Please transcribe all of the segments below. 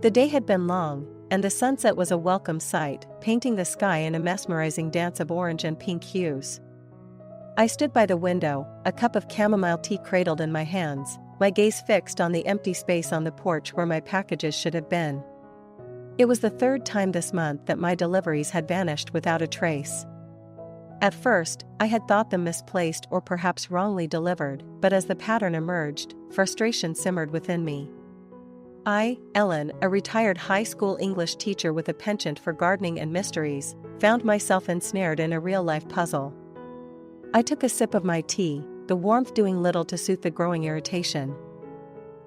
The day had been long, and the sunset was a welcome sight, painting the sky in a mesmerizing dance of orange and pink hues. I stood by the window, a cup of chamomile tea cradled in my hands, my gaze fixed on the empty space on the porch where my packages should have been. It was the third time this month that my deliveries had vanished without a trace. At first, I had thought them misplaced or perhaps wrongly delivered, but as the pattern emerged, frustration simmered within me. I, Ellen, a retired high school English teacher with a penchant for gardening and mysteries, found myself ensnared in a real-life puzzle. I took a sip of my tea, the warmth doing little to soothe the growing irritation.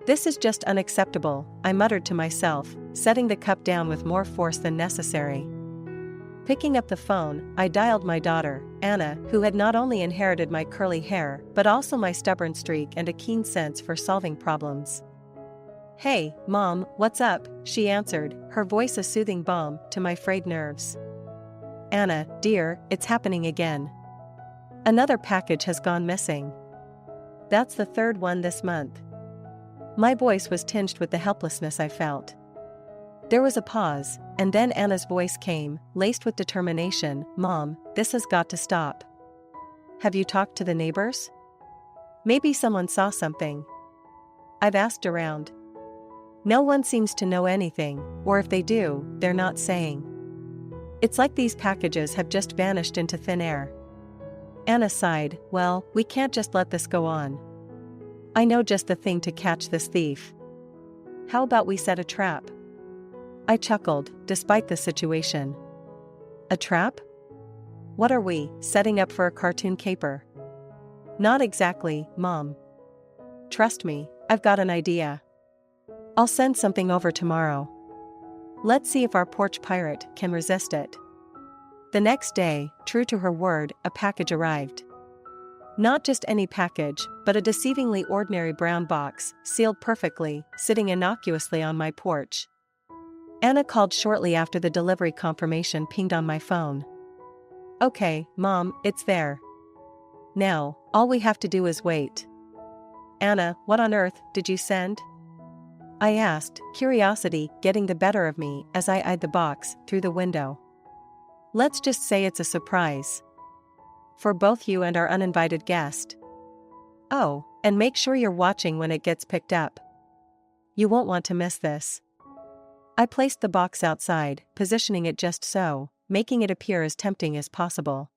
"This is just unacceptable," I muttered to myself, setting the cup down with more force than necessary. Picking up the phone, I dialed my daughter, Anna, who had not only inherited my curly hair but also my stubborn streak and a keen sense for solving problems. "Hey, Mom, what's up?" she answered, her voice a soothing balm to my frayed nerves. "Anna, dear, it's happening again. Another package has gone missing. That's the third one this month." My voice was tinged with the helplessness I felt. There was a pause, and then Anna's voice came, laced with determination. "Mom, this has got to stop. Have you talked to the neighbors? Maybe someone saw something." "I've asked around. No one seems to know anything, or if they do, they're not saying. It's like these packages have just vanished into thin air." Anna sighed. "Well, we can't just let this go on. I know just the thing to catch this thief. How about we set a trap?" I chuckled, despite the situation. "A trap? What are we, setting up for a cartoon caper?" "Not exactly, Mom. Trust me, I've got an idea. I'll send something over tomorrow. Let's see if our porch pirate can resist it." The next day, true to her word, a package arrived. Not just any package, but a deceivingly ordinary brown box, sealed perfectly, sitting innocuously on my porch. Anna called shortly after the delivery confirmation pinged on my phone. "Okay, Mom, it's there. Now, all we have to do is wait." "Anna, what on earth did you send?" I asked, curiosity getting the better of me as I eyed the box through the window. "Let's just say it's a surprise. For both you and our uninvited guest. Oh, and make sure you're watching when it gets picked up. You won't want to miss this." I placed the box outside, positioning it just so, making it appear as tempting as possible.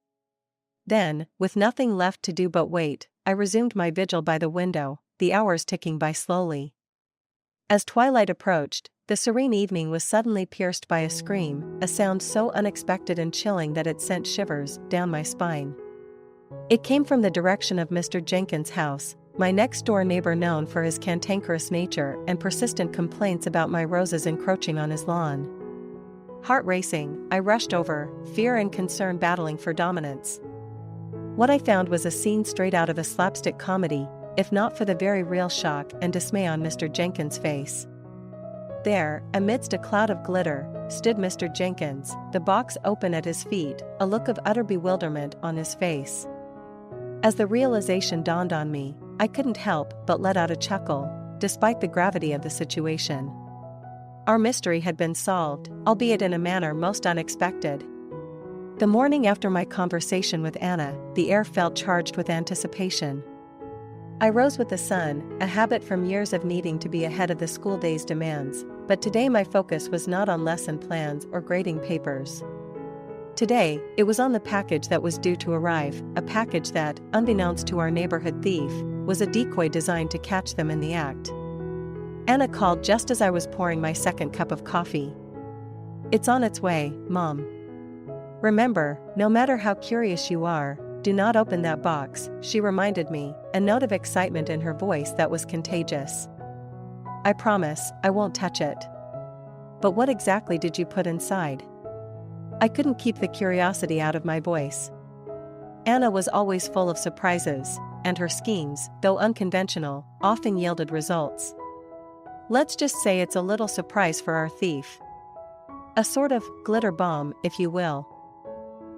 Then, with nothing left to do but wait, I resumed my vigil by the window, the hours ticking by slowly. As twilight approached, the serene evening was suddenly pierced by a scream, a sound so unexpected and chilling that it sent shivers down my spine. It came from the direction of Mr. Jenkins' house, my next-door neighbor known for his cantankerous nature and persistent complaints about my roses encroaching on his lawn. Heart racing, I rushed over, fear and concern battling for dominance. What I found was a scene straight out of a slapstick comedy, if not for the very real shock and dismay on Mr. Jenkins' face. There, amidst a cloud of glitter, stood Mr. Jenkins, the box open at his feet, a look of utter bewilderment on his face. As the realization dawned on me, I couldn't help but let out a chuckle, despite the gravity of the situation. Our mystery had been solved, albeit in a manner most unexpected. The morning after my conversation with Anna, the air felt charged with anticipation. I rose with the sun, a habit from years of needing to be ahead of the school day's demands, but today my focus was not on lesson plans or grading papers. Today, it was on the package that was due to arrive, a package that, unbeknownst to our neighborhood thief, was a decoy designed to catch them in the act. Anna called just as I was pouring my second cup of coffee. "It's on its way, Mom. Remember, no matter how curious you are, do not open that box," she reminded me, a note of excitement in her voice that was contagious. "I promise, I won't touch it." "But what exactly did you put inside?" I couldn't keep the curiosity out of my voice. Anna was always full of surprises, and her schemes, though unconventional, often yielded results. Let's just say it's a little surprise for our thief. A sort of glitter bomb, if you will.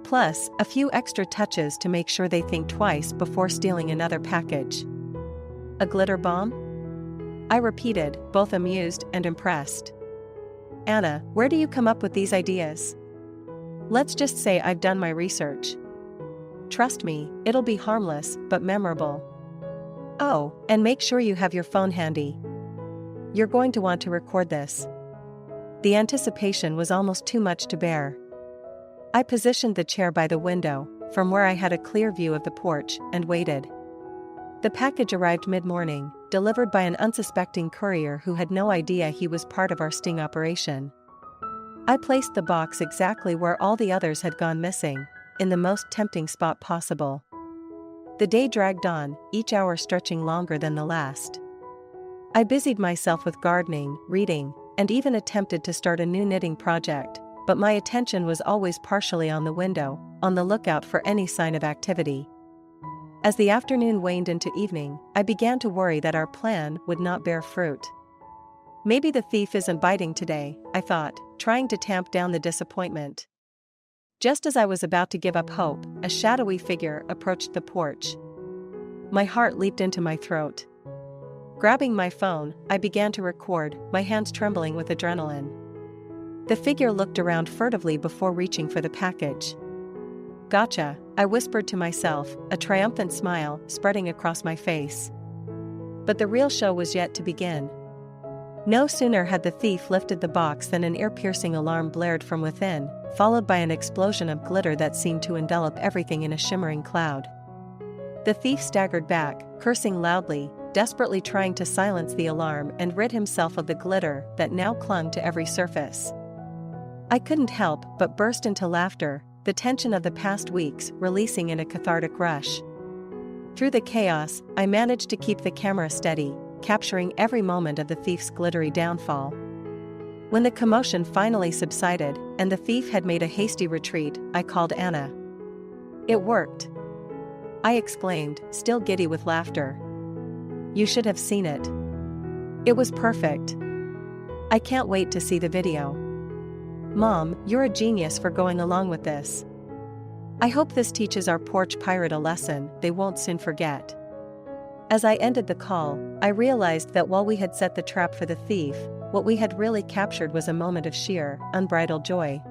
Plus, a few extra touches to make sure they think twice before stealing another package. "A glitter bomb?" I repeated, both amused and impressed. Anna, where do you come up with these ideas? Let's just say I've done my research. Trust me, it'll be harmless, but memorable. Oh, and make sure you have your phone handy. You're going to want to record this. The anticipation was almost too much to bear. I positioned the chair by the window, from where I had a clear view of the porch, and waited. The package arrived mid-morning, delivered by an unsuspecting courier who had no idea he was part of our sting operation. I placed the box exactly where all the others had gone missing, in the most tempting spot possible. The day dragged on, each hour stretching longer than the last. I busied myself with gardening, reading, and even attempted to start a new knitting project, but my attention was always partially on the window, on the lookout for any sign of activity. As the afternoon waned into evening, I began to worry that our plan would not bear fruit. Maybe the thief isn't biting today, I thought, trying to tamp down the disappointment. Just as I was about to give up hope, a shadowy figure approached the porch. My heart leaped into my throat. Grabbing my phone, I began to record, my hands trembling with adrenaline. The figure looked around furtively before reaching for the package. Gotcha, I whispered to myself, a triumphant smile spreading across my face. But the real show was yet to begin. No sooner had the thief lifted the box than an ear-piercing alarm blared from within, followed by an explosion of glitter that seemed to envelop everything in a shimmering cloud. The thief staggered back, cursing loudly, desperately trying to silence the alarm and rid himself of the glitter that now clung to every surface. I couldn't help but burst into laughter, the tension of the past weeks releasing in a cathartic rush. Through the chaos, I managed to keep the camera steady, capturing every moment of the thief's glittery downfall. When the commotion finally subsided, and the thief had made a hasty retreat, I called Anna. It worked! I exclaimed, still giddy with laughter. You should have seen it. It was perfect. I can't wait to see the video. Mom, you're a genius for going along with this. I hope this teaches our porch pirate a lesson they won't soon forget. As I ended the call, I realized that while we had set the trap for the thief, what we had really captured was a moment of sheer, unbridled joy.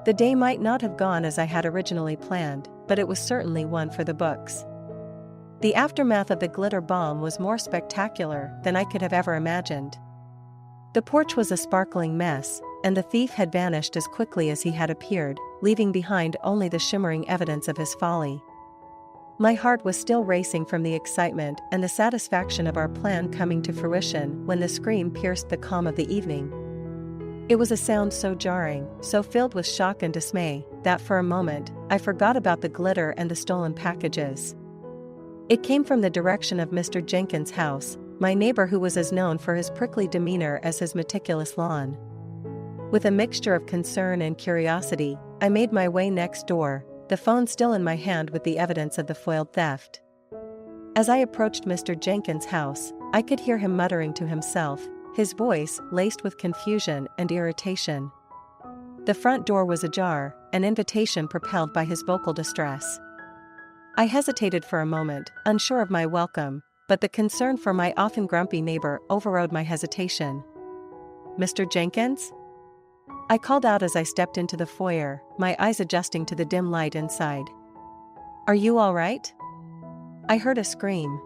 The day might not have gone as I had originally planned, but it was certainly one for the books. The aftermath of the glitter bomb was more spectacular than I could have ever imagined. The porch was a sparkling mess, and the thief had vanished as quickly as he had appeared, leaving behind only the shimmering evidence of his folly. My heart was still racing from the excitement and the satisfaction of our plan coming to fruition when the scream pierced the calm of the evening. It was a sound so jarring, so filled with shock and dismay, that for a moment, I forgot about the glitter and the stolen packages. It came from the direction of Mr. Jenkins' house, my neighbor who was as known for his prickly demeanor as his meticulous lawn. With a mixture of concern and curiosity, I made my way next door, the phone still in my hand with the evidence of the foiled theft. As I approached Mr. Jenkins' house, I could hear him muttering to himself, his voice laced with confusion and irritation. The front door was ajar, an invitation propelled by his vocal distress. I hesitated for a moment, unsure of my welcome, but the concern for my often grumpy neighbor overrode my hesitation. Mr. Jenkins? I called out as I stepped into the foyer, my eyes adjusting to the dim light inside. Are you all right? I heard a scream.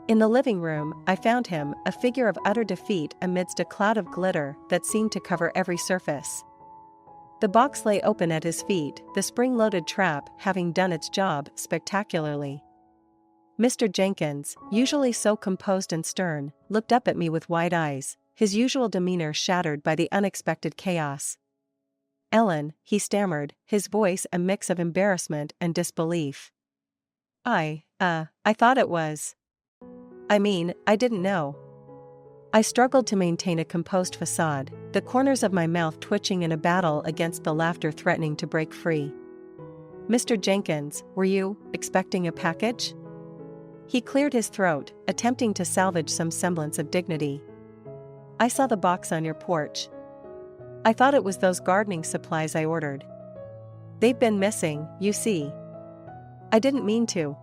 In the living room, I found him, a figure of utter defeat amidst a cloud of glitter that seemed to cover every surface. The box lay open at his feet, the spring-loaded trap having done its job spectacularly. Mr. Jenkins, usually so composed and stern, looked up at me with wide eyes, his usual demeanor shattered by the unexpected chaos. Ellen, he stammered, his voice a mix of embarrassment and disbelief. I thought it was. I didn't know. I struggled to maintain a composed facade, the corners of my mouth twitching in a battle against the laughter threatening to break free. Mr. Jenkins, were you expecting a package? He cleared his throat, attempting to salvage some semblance of dignity. I saw the box on your porch. I thought it was those gardening supplies I ordered. They've been missing, you see. I didn't mean to.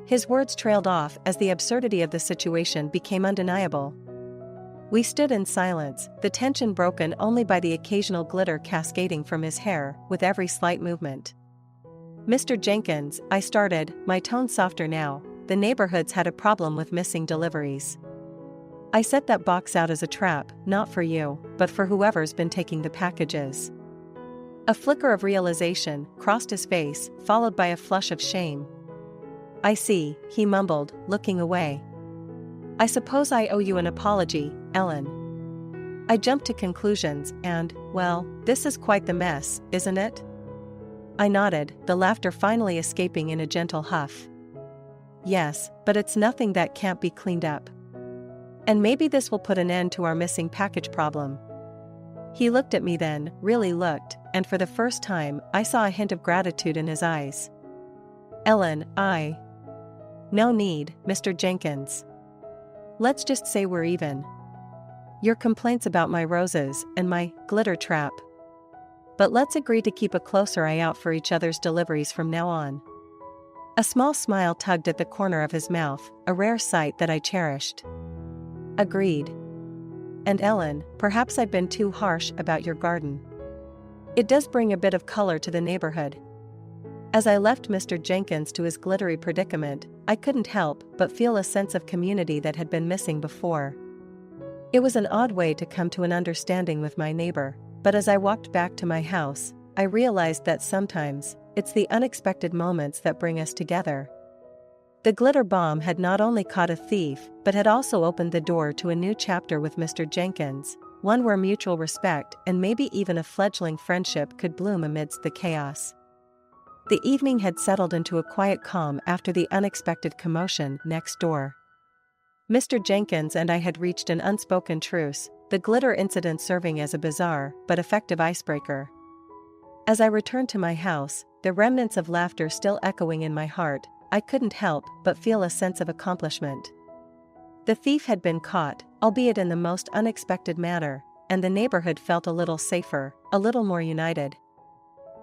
His words trailed off as the absurdity of the situation became undeniable. We stood in silence, the tension broken only by the occasional glitter cascading from his hair with every slight movement. "Mr. Jenkins," I started, my tone softer now, "the neighborhood's had a problem with missing deliveries. I set that box out as a trap, not for you, but for whoever's been taking the packages." A flicker of realization crossed his face, followed by a flush of shame. "I see," he mumbled, looking away. "I suppose I owe you an apology, Ellen." I jumped to conclusions and, well, this is quite the mess, isn't it? I nodded, the laughter finally escaping in a gentle huff. "Yes, but it's nothing that can't be cleaned up. And maybe this will put an end to our missing package problem." He looked at me then, really looked, and for the first time, I saw a hint of gratitude in his eyes. "Ellen, No need, Mr. Jenkins. Let's just say we're even. Your complaints about my roses and my glitter trap. But let's agree to keep a closer eye out for each other's deliveries from now on." A small smile tugged at the corner of his mouth, a rare sight that I cherished. "Agreed. And Ellen, perhaps I've been too harsh about your garden. It does bring a bit of color to the neighborhood." As I left Mr. Jenkins to his glittery predicament, I couldn't help but feel a sense of community that had been missing before. It was an odd way to come to an understanding with my neighbor, but as I walked back to my house, I realized that sometimes, it's the unexpected moments that bring us together. The glitter bomb had not only caught a thief, but had also opened the door to a new chapter with Mr. Jenkins, one where mutual respect and maybe even a fledgling friendship could bloom amidst the chaos. The evening had settled into a quiet calm after the unexpected commotion next door. Mr. Jenkins and I had reached an unspoken truce, the glitter incident serving as a bizarre but effective icebreaker. As I returned to my house, the remnants of laughter still echoing in my heart, I couldn't help but feel a sense of accomplishment. The thief had been caught, albeit in the most unexpected manner, and the neighborhood felt a little safer, a little more united.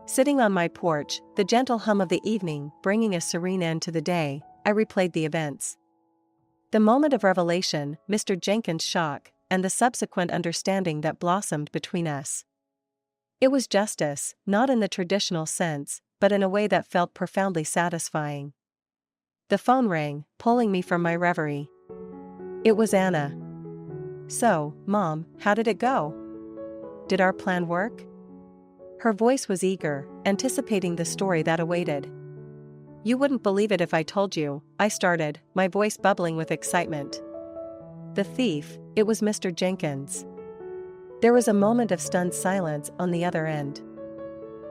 Sitting on my porch, the gentle hum of the evening bringing a serene end to the day, I replayed the events. The moment of revelation, Mr. Jenkins' shock, and the subsequent understanding that blossomed between us. It was justice, not in the traditional sense, but in a way that felt profoundly satisfying. The phone rang, pulling me from my reverie. It was Anna. "So, Mom, how did it go? Did our plan work?" Her voice was eager, anticipating the story that awaited. "You wouldn't believe it if I told you," I started, my voice bubbling with excitement. The thief, it was Mr. Jenkins. There was a moment of stunned silence on the other end.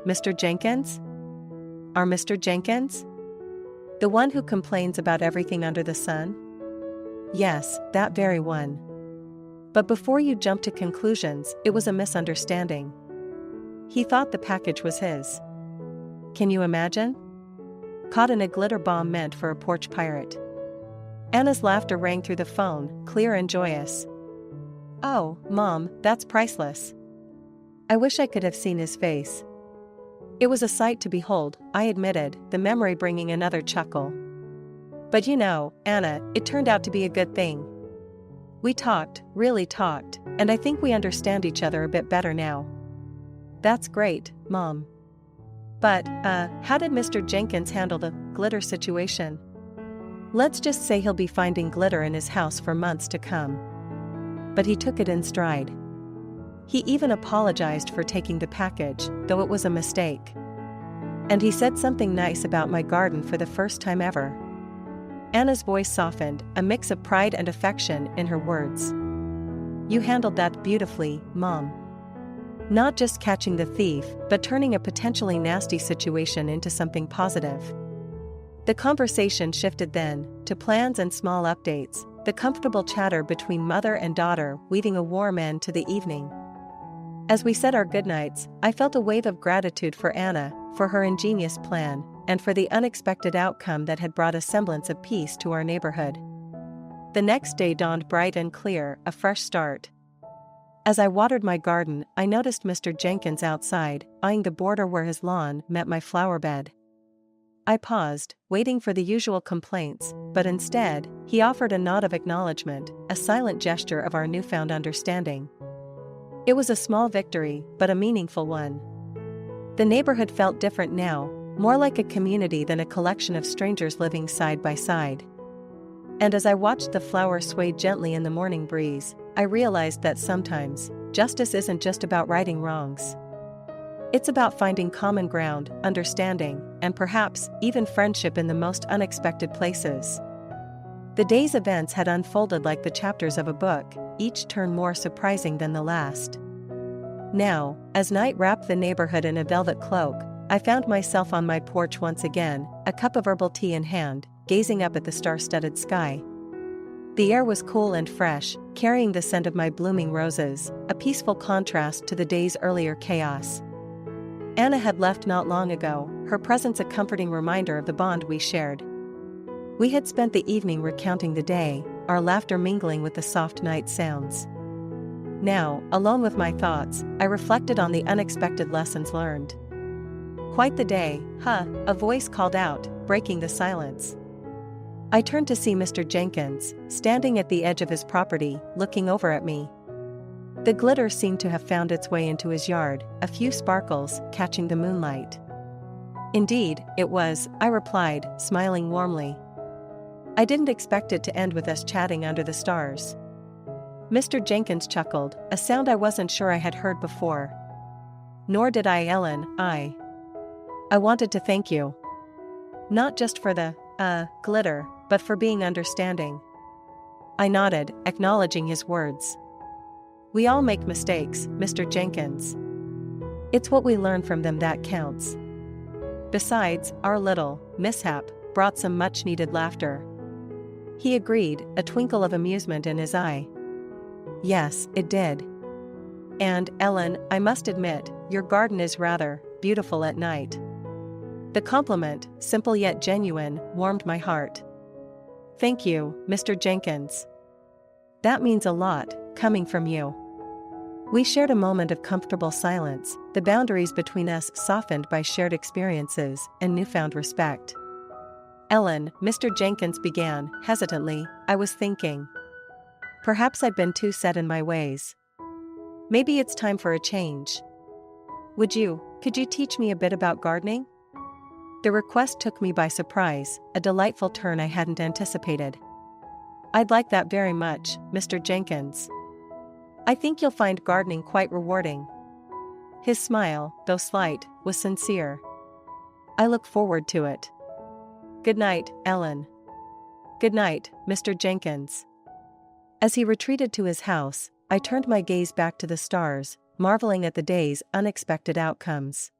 "Mr. Jenkins? Our Mr. Jenkins? The one who complains about everything under the sun?" "Yes, that very one. But before you jump to conclusions, it was a misunderstanding. He thought the package was his. Can you imagine? Caught in a glitter bomb meant for a porch pirate." Anna's laughter rang through the phone, clear and joyous. "Oh, Mom, that's priceless." I wish I could have seen his face. It was a sight to behold, I admitted, the memory bringing another chuckle. "But you know, Anna, it turned out to be a good thing. We talked, really talked, and I think we understand each other a bit better now." "That's great, Mom. But, how did Mr. Jenkins handle the glitter situation?" "Let's just say he'll be finding glitter in his house for months to come." But he took it in stride. He even apologized for taking the package, though it was a mistake. And he said something nice about my garden for the first time ever. Anna's voice softened, a mix of pride and affection in her words. "You handled that beautifully, Mom. Not just catching the thief, but turning a potentially nasty situation into something positive." The conversation shifted then, to plans and small updates, the comfortable chatter between mother and daughter weaving a warm end to the evening. As we said our goodnights, I felt a wave of gratitude for Anna, for her ingenious plan, and for the unexpected outcome that had brought a semblance of peace to our neighborhood. The next day dawned bright and clear, a fresh start. As I watered my garden, I noticed Mr. Jenkins outside, eyeing the border where his lawn met my flower bed. I paused, waiting for the usual complaints, but instead, he offered a nod of acknowledgement, a silent gesture of our newfound understanding. It was a small victory, but a meaningful one. The neighborhood felt different now, more like a community than a collection of strangers living side by side. And as I watched the flowers sway gently in the morning breeze, I realized that sometimes, justice isn't just about righting wrongs. It's about finding common ground, understanding, and perhaps even friendship in the most unexpected places. The day's events had unfolded like the chapters of a book, each turn more surprising than the last. Now, as night wrapped the neighborhood in a velvet cloak, I found myself on my porch once again, a cup of herbal tea in hand, gazing up at the star-studded sky. The air was cool and fresh, carrying the scent of my blooming roses, a peaceful contrast to the day's earlier chaos. Anna had left not long ago, her presence a comforting reminder of the bond we shared. We had spent the evening recounting the day, our laughter mingling with the soft night sounds. Now, alone with my thoughts, I reflected on the unexpected lessons learned. "Quite the day, huh?" a voice called out, breaking the silence. I turned to see Mr. Jenkins, standing at the edge of his property, looking over at me. The glitter seemed to have found its way into his yard, a few sparkles catching the moonlight. "Indeed, it was," I replied, smiling warmly. "I didn't expect it to end with us chatting under the stars." Mr. Jenkins chuckled, a sound I wasn't sure I had heard before. "Nor did I, Ellen. I wanted to thank you. Not just for the, glitter, but for being understanding." I nodded, acknowledging his words. "We all make mistakes, Mr. Jenkins. It's what we learn from them that counts." Besides, our little mishap brought some much-needed laughter. He agreed, a twinkle of amusement in his eye. "Yes, it did. And, Ellen, I must admit, your garden is rather beautiful at night." The compliment, simple yet genuine, warmed my heart. "Thank you, Mr. Jenkins. That means a lot, coming from you." We shared a moment of comfortable silence, the boundaries between us softened by shared experiences and newfound respect. "Ellen," Mr. Jenkins began, hesitantly, "I was thinking. Perhaps I've been too set in my ways. Maybe it's time for a change. Could you teach me a bit about gardening?" The request took me by surprise, a delightful turn I hadn't anticipated. "I'd like that very much, Mr. Jenkins. I think you'll find gardening quite rewarding." His smile, though slight, was sincere. "I look forward to it. Good night, Ellen." "Good night, Mr. Jenkins." As he retreated to his house, I turned my gaze back to the stars, marveling at the day's unexpected outcomes.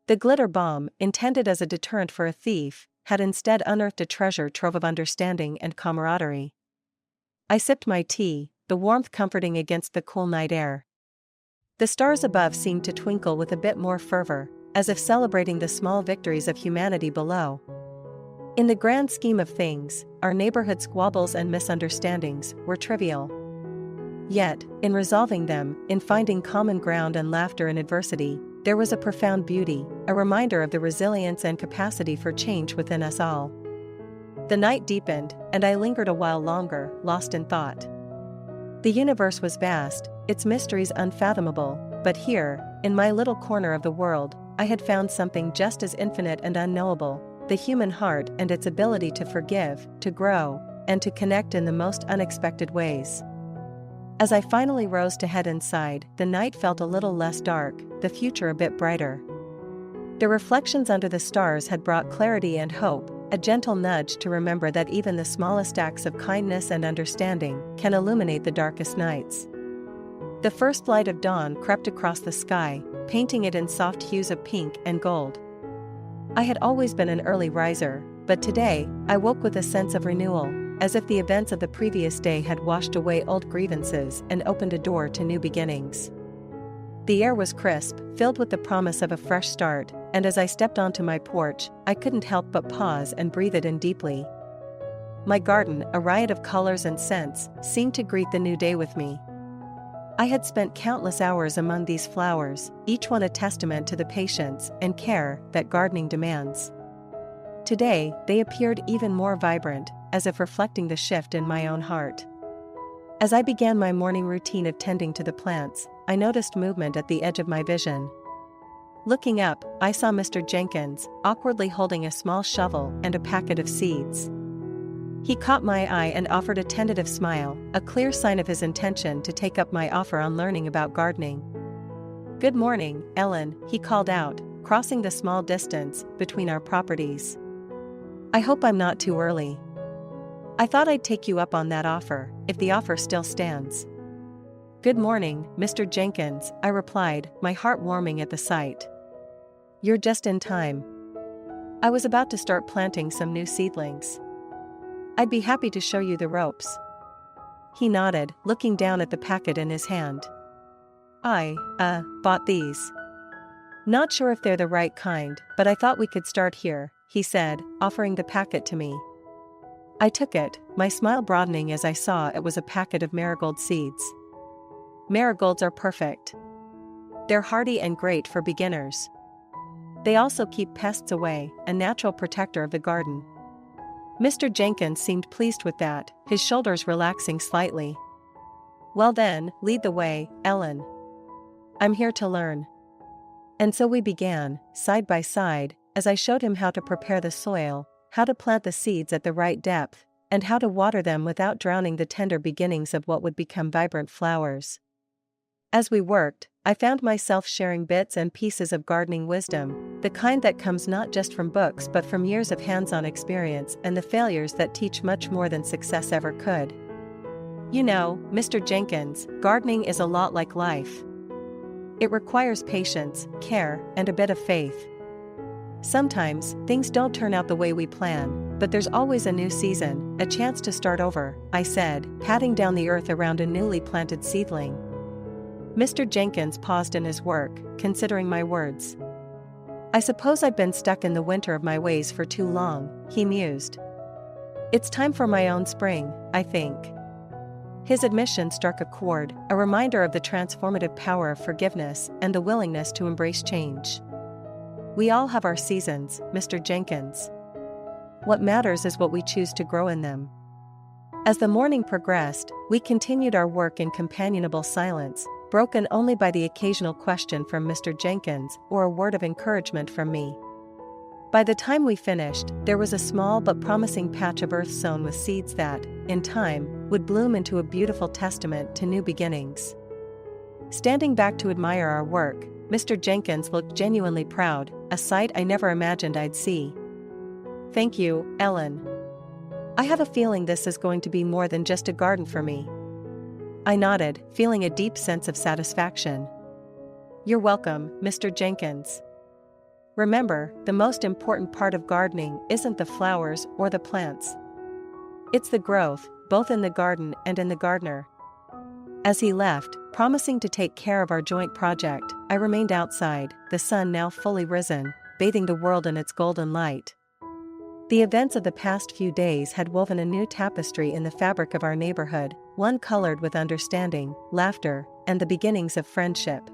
The glitter bomb, intended as a deterrent for a thief, had instead unearthed a treasure trove of understanding and camaraderie. I sipped my tea, the warmth comforting against the cool night air. The stars above seemed to twinkle with a bit more fervor, as if celebrating the small victories of humanity below. In the grand scheme of things, our neighborhood squabbles and misunderstandings were trivial. Yet, in resolving them, in finding common ground and laughter in adversity, there was a profound beauty, a reminder of the resilience and capacity for change within us all. The night deepened, and I lingered a while longer, lost in thought. The universe was vast, its mysteries unfathomable, but here, in my little corner of the world, I had found something just as infinite and unknowable: the human heart and its ability to forgive, to grow, and to connect in the most unexpected ways. As I finally rose to head inside, the night felt a little less dark, the future a bit brighter. The reflections under the stars had brought clarity and hope, a gentle nudge to remember that even the smallest acts of kindness and understanding can illuminate the darkest nights. The first light of dawn crept across the sky, painting it in soft hues of pink and gold. I had always been an early riser, but today, I woke with a sense of renewal, as if the events of the previous day had washed away old grievances and opened a door to new beginnings. The air was crisp, filled with the promise of a fresh start, and as I stepped onto my porch, I couldn't help but pause and breathe it in deeply. My garden, a riot of colors and scents, seemed to greet the new day with me. I had spent countless hours among these flowers, each one a testament to the patience and care that gardening demands. Today, they appeared even more vibrant, as if reflecting the shift in my own heart. As I began my morning routine of tending to the plants, I noticed movement at the edge of my vision. Looking up, I saw Mr. Jenkins, awkwardly holding a small shovel and a packet of seeds. He caught my eye and offered a tentative smile, a clear sign of his intention to take up my offer on learning about gardening. "Good morning, Ellen," he called out, crossing the small distance between our properties. "I hope I'm not too early. I thought I'd take you up on that offer, if the offer still stands." "Good morning, Mr. Jenkins," I replied, my heart warming at the sight. "You're just in time. I was about to start planting some new seedlings. I'd be happy to show you the ropes." He nodded, looking down at the packet in his hand. "I bought these. Not sure if they're the right kind, but I thought we could start here," he said, offering the packet to me. I took it, my smile broadening as I saw it was a packet of marigold seeds. Marigolds are perfect. They're hardy and great for beginners. They also keep pests away, a natural protector of the garden. Mr. Jenkins seemed pleased with that, his shoulders relaxing slightly. "Well then, lead the way, Ellen. I'm here to learn." And so we began, side by side, as I showed him how to prepare the soil, how to plant the seeds at the right depth, and how to water them without drowning the tender beginnings of what would become vibrant flowers. As we worked, I found myself sharing bits and pieces of gardening wisdom, the kind that comes not just from books but from years of hands-on experience and the failures that teach much more than success ever could. "You know, Mr. Jenkins, gardening is a lot like life. It requires patience, care, and a bit of faith. Sometimes, things don't turn out the way we plan, but there's always a new season, a chance to start over," I said, patting down the earth around a newly planted seedling. Mr. Jenkins paused in his work, considering my words. "I suppose I've been stuck in the winter of my ways for too long," he mused. "It's time for my own spring, I think." His admission struck a chord, a reminder of the transformative power of forgiveness and the willingness to embrace change. "We all have our seasons, Mr. Jenkins. What matters is what we choose to grow in them." As the morning progressed, we continued our work in companionable silence, broken only by the occasional question from Mr. Jenkins or a word of encouragement from me. By the time we finished, there was a small but promising patch of earth sown with seeds that, in time, would bloom into a beautiful testament to new beginnings. Standing back to admire our work, Mr. Jenkins looked genuinely proud, a sight I never imagined I'd see. "Thank you, Ellen. I have a feeling this is going to be more than just a garden for me." I nodded, feeling a deep sense of satisfaction. "You're welcome, Mr. Jenkins. Remember, the most important part of gardening isn't the flowers or the plants. It's the growth, both in the garden and in the gardener." As he left, promising to take care of our joint project, I remained outside, the sun now fully risen, bathing the world in its golden light. The events of the past few days had woven a new tapestry in the fabric of our neighborhood, one colored with understanding, laughter, and the beginnings of friendship.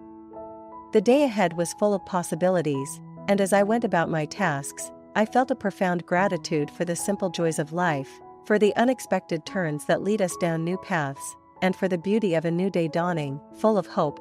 The day ahead was full of possibilities, and as I went about my tasks, I felt a profound gratitude for the simple joys of life, for the unexpected turns that lead us down new paths, and for the beauty of a new day dawning, full of hope